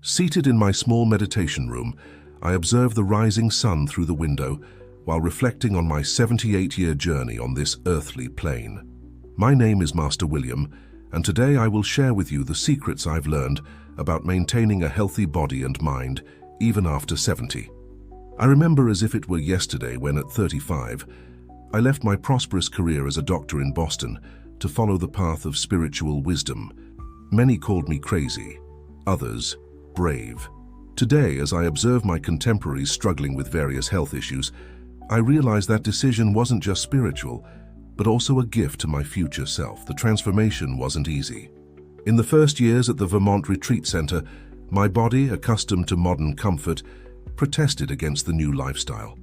Seated in my small meditation room, I observe the rising sun through the window while reflecting on my 78-year journey on this earthly plane. My name is Master William, and today I will share with you the secrets I've learned about maintaining a healthy body and mind even after 70. I remember as if it were yesterday when at 35, I left my prosperous career as a doctor in Boston to follow the path of spiritual wisdom. Many called me crazy, others brave. Today, as I observe my contemporaries struggling with various health issues, I realize that decision wasn't just spiritual, but also a gift to my future self. The transformation wasn't easy. In the first years at the Vermont Retreat Center, my body, accustomed to modern comfort, protested against the new lifestyle.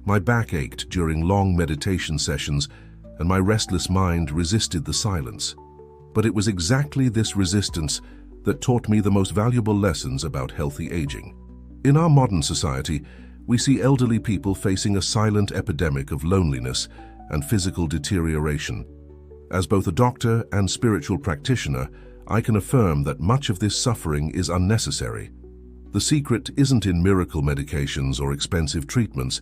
My back ached during long meditation sessions, and my restless mind resisted the silence. But it was exactly this resistance that taught me the most valuable lessons about healthy aging. In our modern society, we see elderly people facing a silent epidemic of loneliness and physical deterioration. As both a doctor and spiritual practitioner, I can affirm that much of this suffering is unnecessary. The secret isn't in miracle medications or expensive treatments,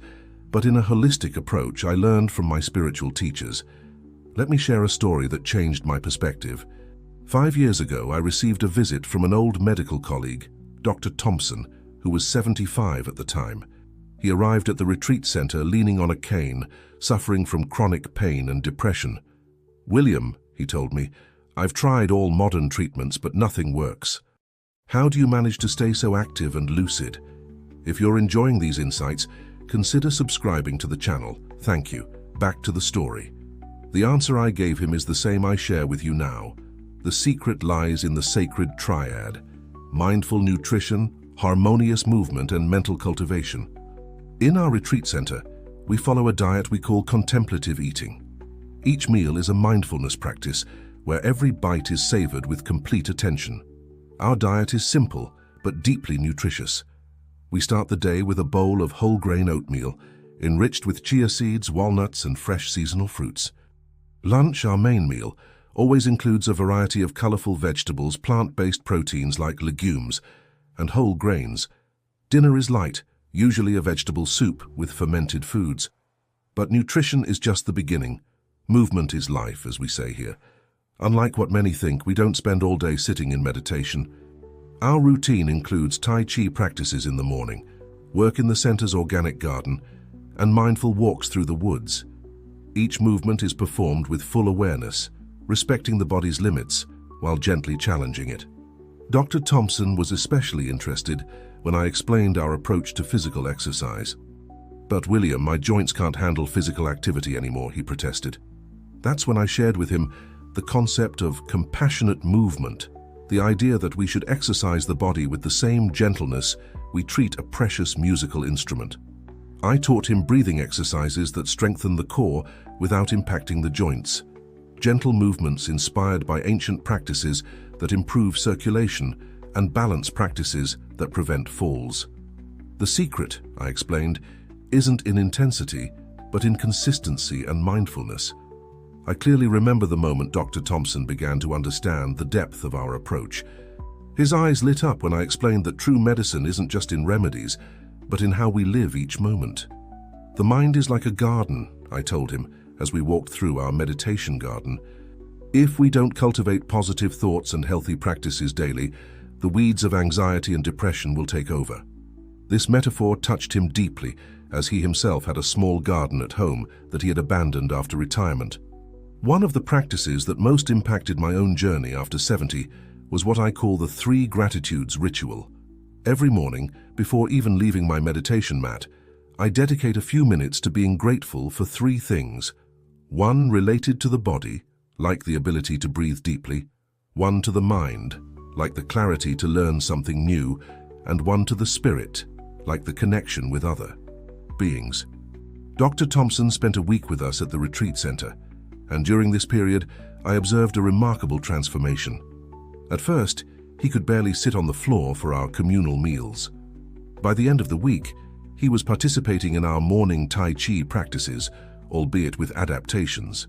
but in a holistic approach I learned from my spiritual teachers. Let me share a story that changed my perspective. 5 years ago, I received a visit from an old medical colleague, Dr. Thompson, who was 75 at the time. He arrived at the retreat center leaning on a cane, suffering from chronic pain and depression. "William," he told me, "I've tried all modern treatments, but nothing works. How do you manage to stay so active and lucid? If you're enjoying these insights, consider subscribing to the channel. Thank you." Back to the story. The answer I gave him is the same I share with you now. The secret lies in the sacred triad: mindful nutrition, harmonious movement, and mental cultivation. In our retreat center, we follow a diet we call contemplative eating. Each meal is a mindfulness practice where every bite is savored with complete attention. Our diet is simple but deeply nutritious. We start the day with a bowl of whole grain oatmeal, enriched with chia seeds, walnuts, and fresh seasonal fruits. Lunch, our main meal, always includes a variety of colorful vegetables, plant-based proteins like legumes, and whole grains. Dinner is light, usually a vegetable soup with fermented foods. But nutrition is just the beginning. Movement is life, as we say here. Unlike what many think, we don't spend all day sitting in meditation. Our routine includes Tai Chi practices in the morning, work in the center's organic garden, and mindful walks through the woods. Each movement is performed with full awareness, respecting the body's limits while gently challenging it. Dr. Thompson was especially interested when I explained our approach to physical exercise. "But William, my joints can't handle physical activity anymore," he protested. That's when I shared with him the concept of compassionate movement, the idea that we should exercise the body with the same gentleness we treat a precious musical instrument. I taught him breathing exercises that strengthen the core without impacting the joints. Gentle movements inspired by ancient practices that improve circulation, and balance practices that prevent falls. The secret, I explained, isn't in intensity, but in consistency and mindfulness. I clearly remember the moment Dr. Thompson began to understand the depth of our approach. His eyes lit up when I explained that true medicine isn't just in remedies, but in how we live each moment. "The mind is like a garden," I told him, as we walked through our meditation garden. "If we don't cultivate positive thoughts and healthy practices daily, the weeds of anxiety and depression will take over." This metaphor touched him deeply, as he himself had a small garden at home that he had abandoned after retirement. One of the practices that most impacted my own journey after 70 was what I call the 3 gratitudes ritual. Every morning, before even leaving my meditation mat, I dedicate a few minutes to being grateful for 3 things. 1 related to the body, like the ability to breathe deeply, 1 to the mind, like the clarity to learn something new, and 1 to the spirit, like the connection with other beings. Dr. Thompson spent a week with us at the retreat center, and during this period, I observed a remarkable transformation. At first, he could barely sit on the floor for our communal meals. By the end of the week, he was participating in our morning Tai Chi practices, albeit with adaptations.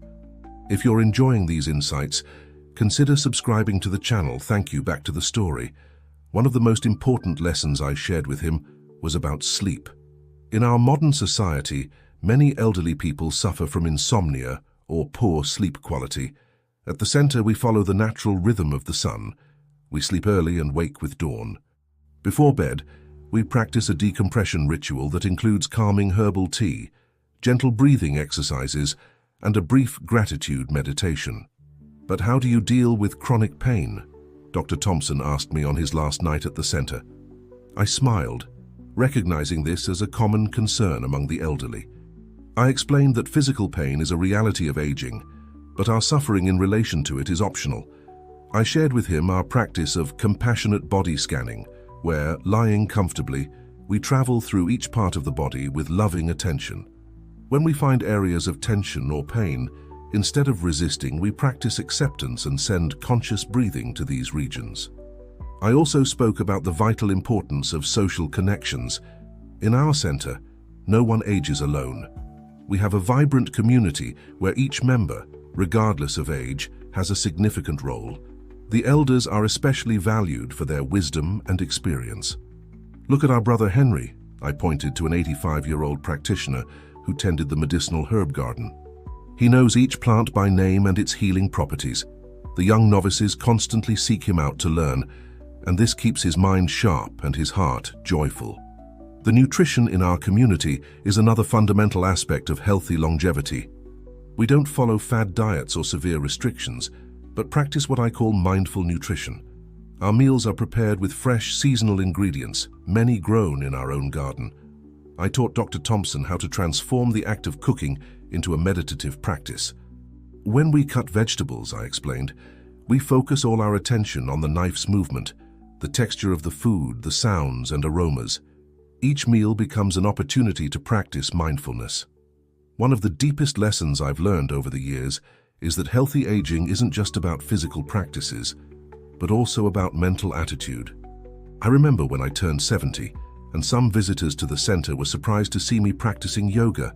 If you're enjoying these insights, consider subscribing to the channel. Thank you. Back to the story. One of the most important lessons I shared with him was about sleep. In our modern society, many elderly people suffer from insomnia or poor sleep quality. At the center, we follow the natural rhythm of the sun. We sleep early and wake with dawn. Before bed, we practice a decompression ritual that includes calming herbal tea, gentle breathing exercises, and a brief gratitude meditation. But how do you deal with chronic pain? Dr. Thompson asked me on his last night at the center. I smiled, recognizing this as a common concern among the elderly. I explained that physical pain is a reality of aging, but our suffering in relation to it is optional. I shared with him our practice of compassionate body scanning, where, lying comfortably, we travel through each part of the body with loving attention. When we find areas of tension or pain, instead of resisting, we practice acceptance and send conscious breathing to these regions. I also spoke about the vital importance of social connections. In our center, no one ages alone. We have a vibrant community where each member, regardless of age, has a significant role. The elders are especially valued for their wisdom and experience. Look at our brother Henry, I pointed to an 85-year-old practitioner who tended the medicinal herb garden. He knows each plant by name and its healing properties. The young novices constantly seek him out to learn, and this keeps his mind sharp and his heart joyful. The nutrition in our community is another fundamental aspect of healthy longevity. We don't follow fad diets or severe restrictions, but practice what I call mindful nutrition. Our meals are prepared with fresh, seasonal ingredients, many grown in our own garden. I taught Dr. Thompson how to transform the act of cooking into a meditative practice. When we cut vegetables, I explained, we focus all our attention on the knife's movement, the texture of the food, the sounds and aromas. Each meal becomes an opportunity to practice mindfulness. One of the deepest lessons I've learned over the years is that healthy aging isn't just about physical practices, but also about mental attitude. I remember when I turned 70, and some visitors to the center were surprised to see me practicing yoga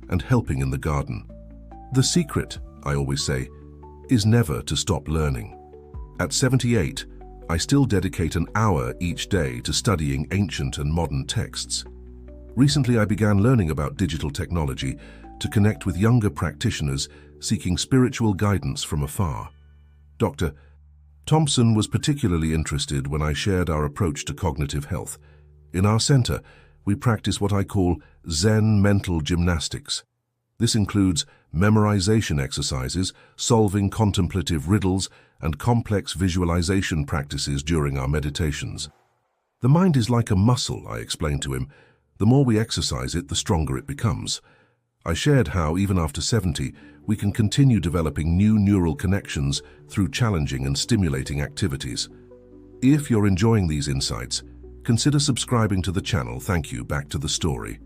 and helping in the garden. The secret, I always say, is never to stop learning. At 78, I still dedicate an hour each day to studying ancient and modern texts. Recently, I began learning about digital technology to connect with younger practitioners seeking spiritual guidance from afar. Dr. Thompson was particularly interested when I shared our approach to cognitive health. In our center, we practice what I call Zen mental gymnastics. This includes memorization exercises, solving contemplative riddles, and complex visualization practices during our meditations. The mind is like a muscle, I explained to him. The more we exercise it, the stronger it becomes. I shared how, even after 70, we can continue developing new neural connections through challenging and stimulating activities. If you're enjoying these insights, consider subscribing to the channel. Thank you. Back to the story.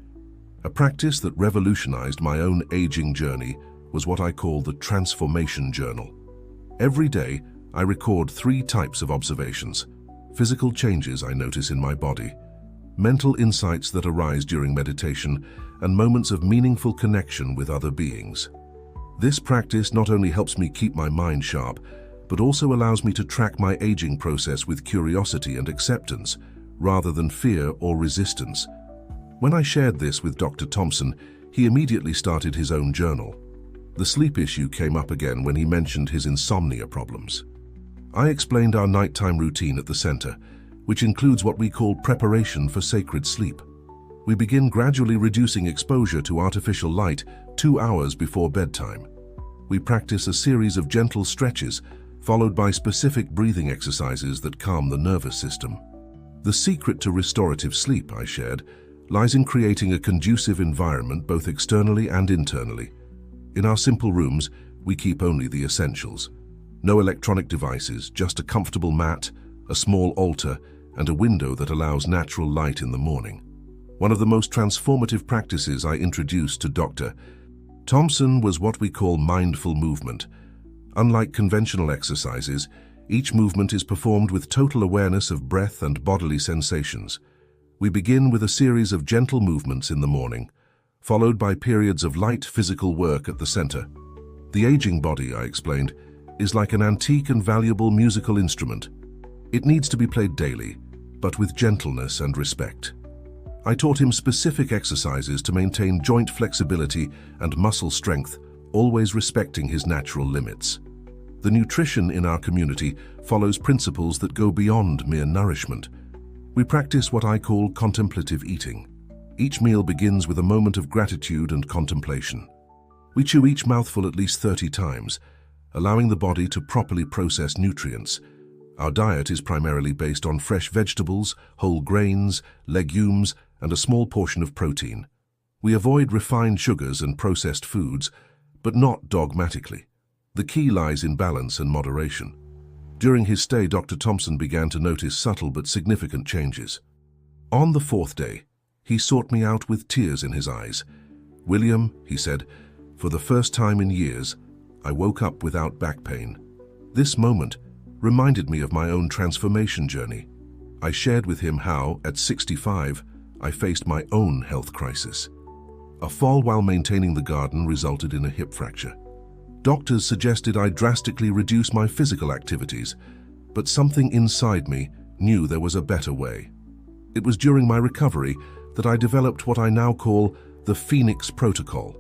A practice that revolutionized my own aging journey was what I call the Transformation Journal. Every day, I record 3 types of observations: physical changes I notice in my body, mental insights that arise during meditation, and moments of meaningful connection with other beings. This practice not only helps me keep my mind sharp, but also allows me to track my aging process with curiosity and acceptance, rather than fear or resistance. When I shared this with Dr. Thompson, he immediately started his own journal. The sleep issue came up again when he mentioned his insomnia problems. I explained our nighttime routine at the center, which includes what we call preparation for sacred sleep. We begin gradually reducing exposure to artificial light 2 hours before bedtime. We practice a series of gentle stretches, followed by specific breathing exercises that calm the nervous system. The secret to restorative sleep, I shared, lies in creating a conducive environment both externally and internally. In our simple rooms, we keep only the essentials. No electronic devices, just a comfortable mat, a small altar, and a window that allows natural light in the morning. One of the most transformative practices I introduced to Dr. Thompson was what we call mindful movement. Unlike conventional exercises, each movement is performed with total awareness of breath and bodily sensations. We begin with a series of gentle movements in the morning, followed by periods of light physical work at the center. The aging body, I explained, is like an antique and valuable musical instrument. It needs to be played daily, but with gentleness and respect. I taught him specific exercises to maintain joint flexibility and muscle strength, always respecting his natural limits. The nutrition in our community follows principles that go beyond mere nourishment. We practice what I call contemplative eating. Each meal begins with a moment of gratitude and contemplation. We chew each mouthful at least 30 times, allowing the body to properly process nutrients. Our diet is primarily based on fresh vegetables, whole grains, legumes, and a small portion of protein. We avoid refined sugars and processed foods, but not dogmatically. The key lies in balance and moderation. During his stay, Dr. Thompson began to notice subtle but significant changes. On the 4th day, he sought me out with tears in his eyes. "William," he said, "for the first time in years, I woke up without back pain." This moment reminded me of my own transformation journey. I shared with him how, at 65, I faced my own health crisis. A fall while maintaining the garden resulted in a hip fracture. Doctors suggested I drastically reduce my physical activities, but something inside me knew there was a better way. It was during my recovery that I developed what I now call the Phoenix Protocol,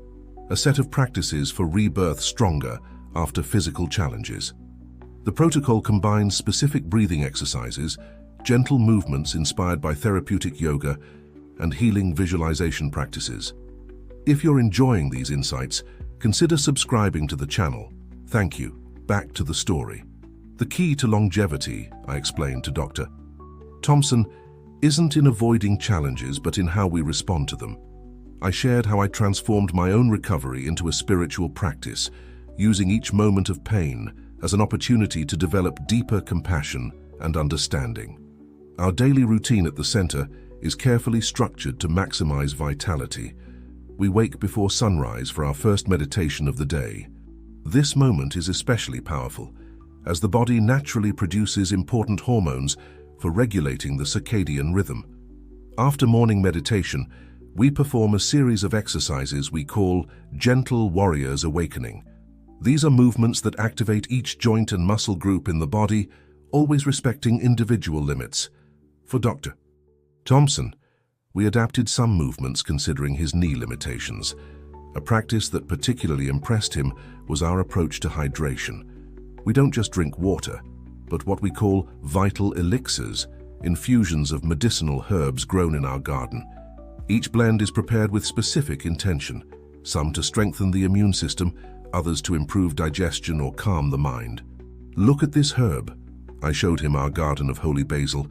a set of practices for rebirth stronger after physical challenges. The protocol combines specific breathing exercises, gentle movements inspired by therapeutic yoga, and healing visualization practices. If you're enjoying these insights, consider subscribing to the channel. Thank you. Back to the story. The key to longevity, I explained to Dr. Thompson, isn't in avoiding challenges but in how we respond to them. I shared how I transformed my own recovery into a spiritual practice, using each moment of pain as an opportunity to develop deeper compassion and understanding. Our daily routine at the center is carefully structured to maximize vitality. We wake before sunrise for our first meditation of the day. This moment is especially powerful, as the body naturally produces important hormones for regulating the circadian rhythm. After morning meditation, we perform a series of exercises we call Gentle Warrior's Awakening. These are movements that activate each joint and muscle group in the body, always respecting individual limits. For Dr. Thompson, we adapted some movements considering his knee limitations. A practice that particularly impressed him was our approach to hydration. We don't just drink water, but what we call vital elixirs, infusions of medicinal herbs grown in our garden. Each blend is prepared with specific intention, some to strengthen the immune system, others to improve digestion or calm the mind. "Look at this herb." I showed him our garden of holy basil.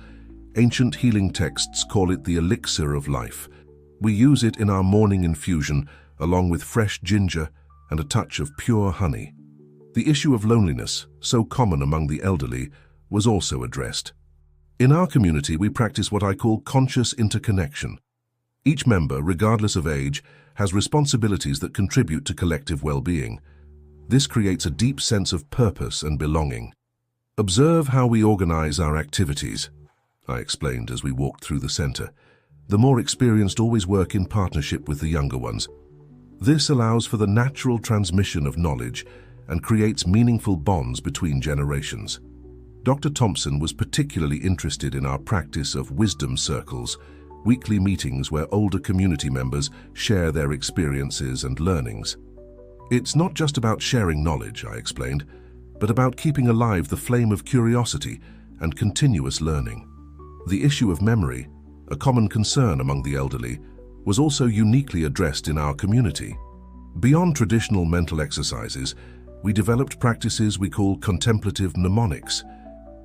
Ancient healing texts call it the elixir of life. We use it in our morning infusion, along with fresh ginger and a touch of pure honey. The issue of loneliness, so common among the elderly, was also addressed. In our community, we practice what I call conscious interconnection. Each member, regardless of age, has responsibilities that contribute to collective well-being. This creates a deep sense of purpose and belonging. "Observe how we organize our activities," I explained as we walked through the center. "The more experienced always work in partnership with the younger ones. This allows for the natural transmission of knowledge and creates meaningful bonds between generations." Dr. Thompson was particularly interested in our practice of wisdom circles, weekly meetings where older community members share their experiences and learnings. "It's not just about sharing knowledge," I explained, "but about keeping alive the flame of curiosity and continuous learning." The issue of memory, a common concern among the elderly, was also uniquely addressed in our community. Beyond traditional mental exercises, we developed practices we call contemplative mnemonics.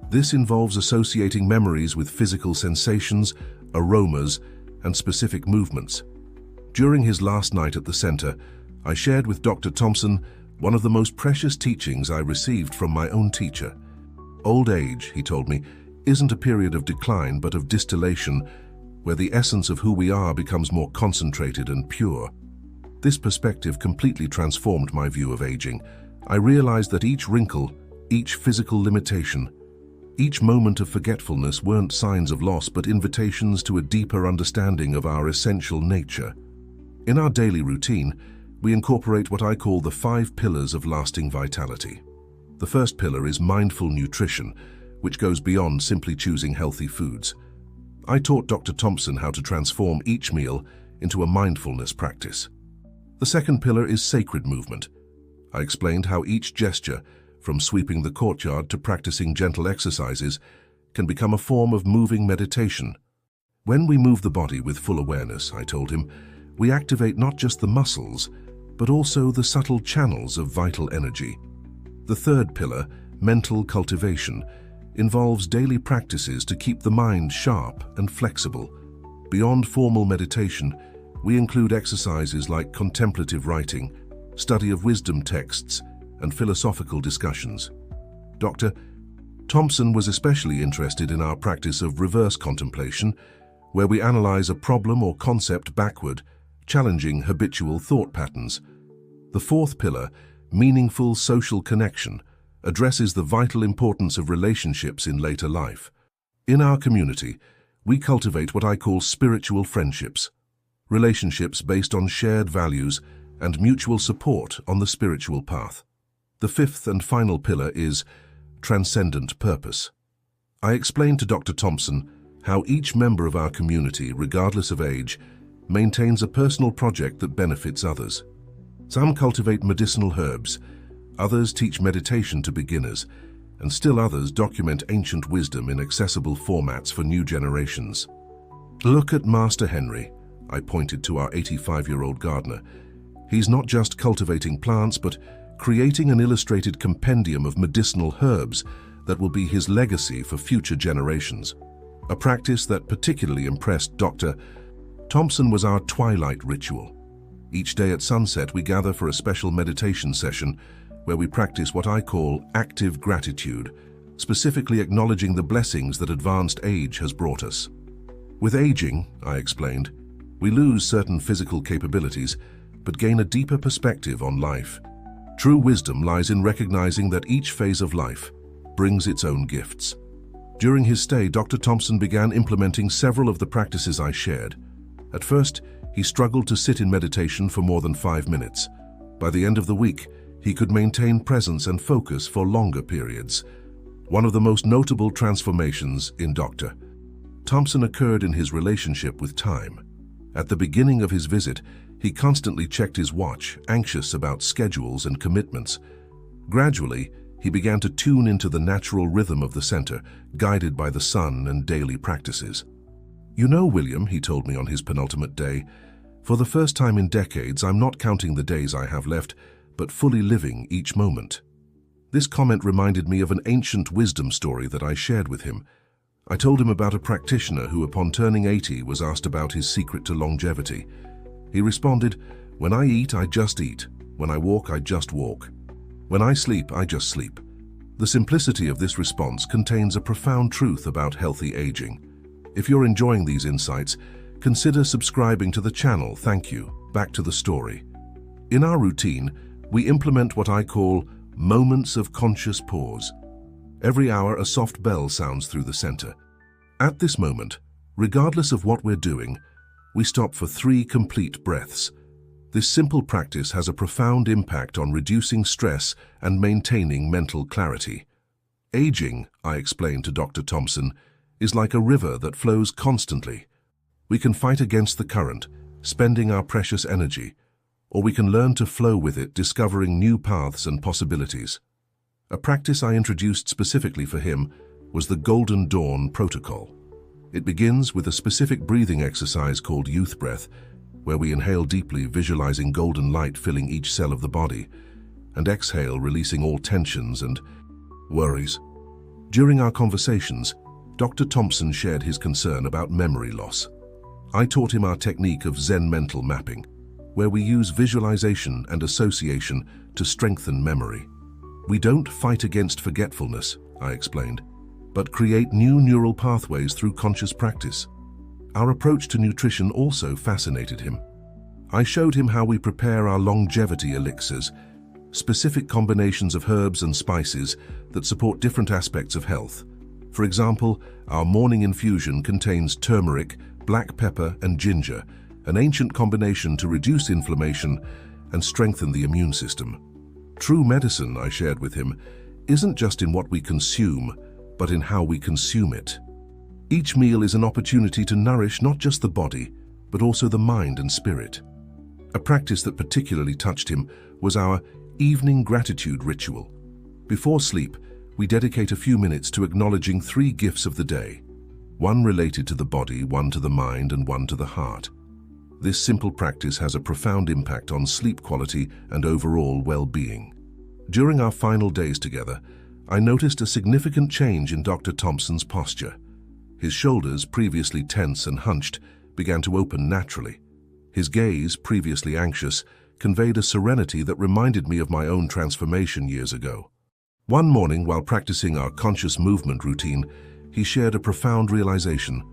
This involves associating memories with physical sensations, aromas, and specific movements. During his last night at the center, I shared with Dr. Thompson one of the most precious teachings I received from my own teacher. "Old age," he told me, "isn't a period of decline but of distillation, where the essence of who we are becomes more concentrated and pure." This perspective completely transformed my view of aging. I realized that each wrinkle, each physical limitation, each moment of forgetfulness weren't signs of loss but invitations to a deeper understanding of our essential nature. In our daily routine, we incorporate what I call the 5 pillars of lasting vitality. The first pillar is mindful nutrition, which goes beyond simply choosing healthy foods. I taught Dr. Thompson how to transform each meal into a mindfulness practice. The second pillar is sacred movement. I explained how each gesture, from sweeping the courtyard to practicing gentle exercises, can become a form of moving meditation. When we move the body with full awareness, I told him, we activate not just the muscles, but also the subtle channels of vital energy. The third pillar, mental cultivation, involves daily practices to keep the mind sharp and flexible. Beyond formal meditation, we include exercises like contemplative writing, study of wisdom texts, and philosophical discussions. Dr. Thompson was especially interested in our practice of reverse contemplation, where we analyze a problem or concept backward, challenging habitual thought patterns. The fourth pillar, meaningful social connection, addresses the vital importance of relationships in later life. In our community, we cultivate what I call spiritual friendships, relationships based on shared values and mutual support on the spiritual path. The fifth and final pillar is transcendent purpose. I explained to Dr. Thompson how each member of our community, regardless of age, maintains a personal project that benefits others. Some cultivate medicinal herbs, others teach meditation to beginners, and still others document ancient wisdom in accessible formats for new generations. Look at Master Henry, I pointed to our 85-year-old gardener. He's not just cultivating plants, but creating an illustrated compendium of medicinal herbs that will be his legacy for future generations. A practice that particularly impressed Dr. Thompson was our twilight ritual. Each day at sunset, we gather for a special meditation session where we practice what I call active gratitude, specifically acknowledging the blessings that advanced age has brought us. With aging, I explained, we lose certain physical capabilities, but gain a deeper perspective on life. True wisdom lies in recognizing that each phase of life brings its own gifts. During his stay, Dr. Thompson began implementing several of the practices I shared. At first, he struggled to sit in meditation for more than 5 minutes. By the end of the week, he could maintain presence and focus for longer periods. One of the most notable transformations in Dr. Thompson occurred in his relationship with time. At the beginning of his visit, he constantly checked his watch, anxious about schedules and commitments. Gradually, he began to tune into the natural rhythm of the center, guided by the sun and daily practices. You know, William, he told me on his penultimate day, for the first time in decades, I'm not counting the days I have left, but fully living each moment. This comment reminded me of an ancient wisdom story that I shared with him. I told him about a practitioner who, upon turning 80, was asked about his secret to longevity. He responded, "When I eat, I just eat. When I walk, I just walk. When I sleep, I just sleep." The simplicity of this response contains a profound truth about healthy aging. If you're enjoying these insights, consider subscribing to the channel. Thank you. Back to the story. In our routine, we implement what I call moments of conscious pause. Every hour, a soft bell sounds through the center. At this moment, regardless of what we're doing, we stop for 3 complete breaths. This simple practice has a profound impact on reducing stress and maintaining mental clarity. Aging, I explained to Dr. Thompson, is like a river that flows constantly. We can fight against the current, spending our precious energy, or we can learn to flow with it, discovering new paths and possibilities. A practice I introduced specifically for him was the Golden Dawn Protocol. It begins with a specific breathing exercise called Youth Breath, where we inhale deeply, visualizing golden light filling each cell of the body, and exhale, releasing all tensions and worries. During our conversations, Dr. Thompson shared his concern about memory loss. I taught him our technique of Zen mental mapping, where we use visualization and association to strengthen memory. We don't fight against forgetfulness, I explained, but create new neural pathways through conscious practice. Our approach to nutrition also fascinated him. I showed him how we prepare our longevity elixirs, specific combinations of herbs and spices that support different aspects of health. For example, our morning infusion contains turmeric, black pepper, and ginger, an ancient combination to reduce inflammation and strengthen the immune system. True medicine, I shared with him, isn't just in what we consume, but in how we consume it. Each meal is an opportunity to nourish not just the body, but also the mind and spirit. A practice that particularly touched him was our evening gratitude ritual. Before sleep, we dedicate a few minutes to acknowledging 3 gifts of the day, one related to the body, one to the mind, and one to the heart. This simple practice has a profound impact on sleep quality and overall well-being. During our final days together, I noticed a significant change in Dr. Thompson's posture. His shoulders, previously tense and hunched, began to open naturally. His gaze, previously anxious, conveyed a serenity that reminded me of my own transformation years ago. One morning, while practicing our conscious movement routine, he shared a profound realization.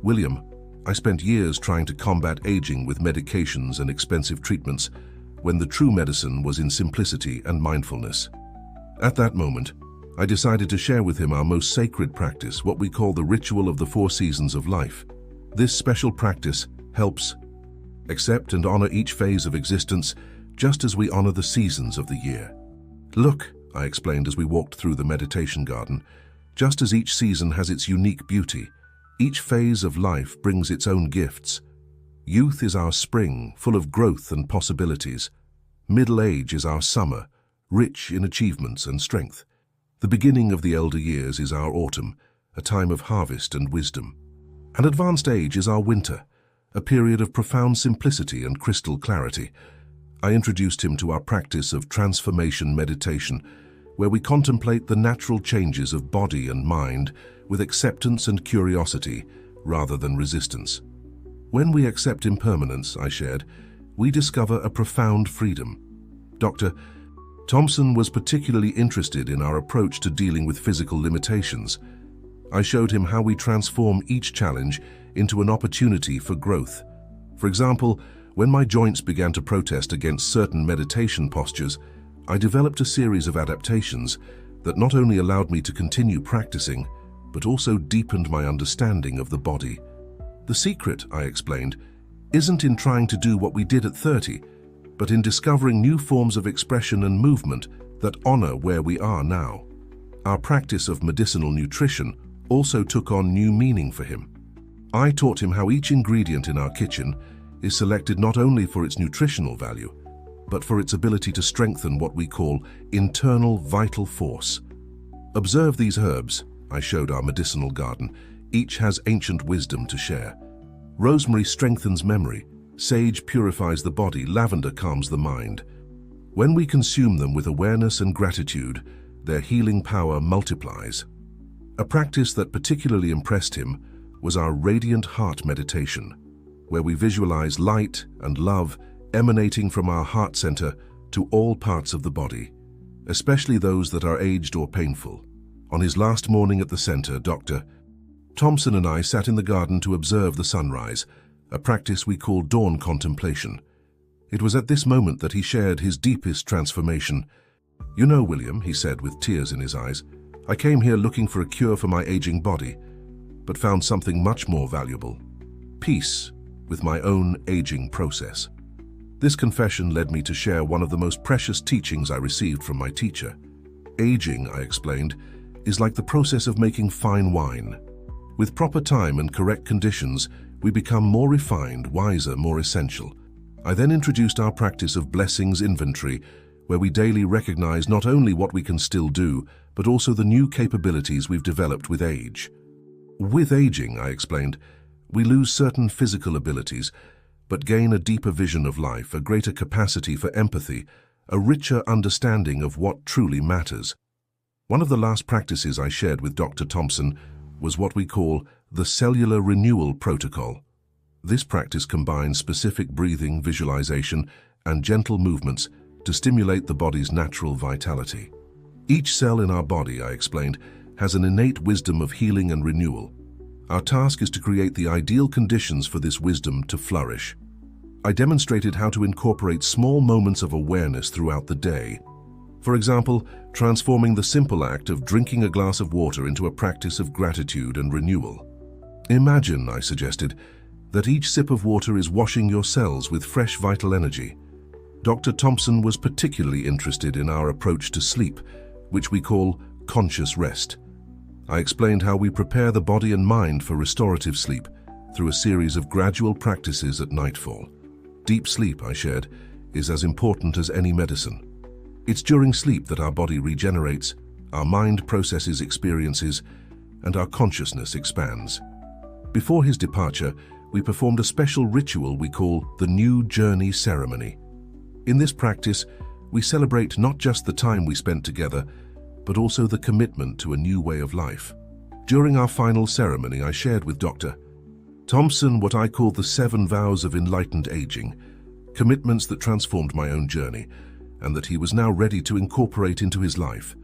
"William, I spent years trying to combat aging with medications and expensive treatments, when the true medicine was in simplicity and mindfulness." At that moment, I decided to share with him our most sacred practice, what we call the ritual of the 4 seasons of life. This special practice helps accept and honor each phase of existence, just as we honor the seasons of the year. "Look," I explained as we walked through the meditation garden, "just as each season has its unique beauty, each phase of life brings its own gifts. Youth is our spring, full of growth and possibilities. Middle age is our summer, rich in achievements and strength. The beginning of the elder years is our autumn, a time of harvest and wisdom. And advanced age is our winter, a period of profound simplicity and crystal clarity." I introduced him to our practice of transformation meditation, where we contemplate the natural changes of body and mind with acceptance and curiosity rather than resistance. When we accept impermanence, I shared, we discover a profound freedom. Dr. Thompson was particularly interested in our approach to dealing with physical limitations. I showed him how we transform each challenge into an opportunity for growth. For example, when my joints began to protest against certain meditation postures, I developed a series of adaptations that not only allowed me to continue practicing, but also deepened my understanding of the body. The secret, I explained, isn't in trying to do what we did at 30, but in discovering new forms of expression and movement that honor where we are now. Our practice of medicinal nutrition also took on new meaning for him. I taught him how each ingredient in our kitchen is selected not only for its nutritional value, but for its ability to strengthen what we call internal vital force. "Observe these herbs," I showed our medicinal garden. "Each has ancient wisdom to share. Rosemary strengthens memory, sage purifies the body, lavender calms the mind. When we consume them with awareness and gratitude, their healing power multiplies." A practice that particularly impressed him was our radiant heart meditation, where we visualize light and love emanating from our heart center to all parts of the body, especially those that are aged or painful. On his last morning at the center, Dr. Thompson and I sat in the garden to observe the sunrise, a practice we call dawn contemplation. It was at this moment that he shared his deepest transformation. "You know, William," he said with tears in his eyes, "I came here looking for a cure for my aging body, but found something much more valuable: peace with my own aging process." This confession led me to share one of the most precious teachings I received from my teacher. Aging, I explained, is like the process of making fine wine. With proper time and correct conditions, we become more refined, wiser, more essential. I then introduced our practice of blessings inventory, where we daily recognize not only what we can still do, but also the new capabilities we've developed with age. With aging, I explained, we lose certain physical abilities, but gain a deeper vision of life, a greater capacity for empathy, a richer understanding of what truly matters. One of the last practices I shared with Dr. Thompson was what we call the Cellular Renewal Protocol. This practice combines specific breathing, visualization, and gentle movements to stimulate the body's natural vitality. Each cell in our body, I explained, has an innate wisdom of healing and renewal. Our task is to create the ideal conditions for this wisdom to flourish. I demonstrated how to incorporate small moments of awareness throughout the day. For example, transforming the simple act of drinking a glass of water into a practice of gratitude and renewal. Imagine, I suggested, that each sip of water is washing your cells with fresh vital energy. Dr. Thompson was particularly interested in our approach to sleep, which we call conscious rest. I explained how we prepare the body and mind for restorative sleep through a series of gradual practices at nightfall. Deep sleep, I shared, is as important as any medicine. It's during sleep that our body regenerates, our mind processes experiences, and our consciousness expands. Before his departure, we performed a special ritual we call the New Journey Ceremony. In this practice, we celebrate not just the time we spent together, but also the commitment to a new way of life. During our final ceremony, I shared with Dr. Thompson what I call the 7 vows of enlightened aging, commitments that transformed my own journey, and that he was now ready to incorporate into his life.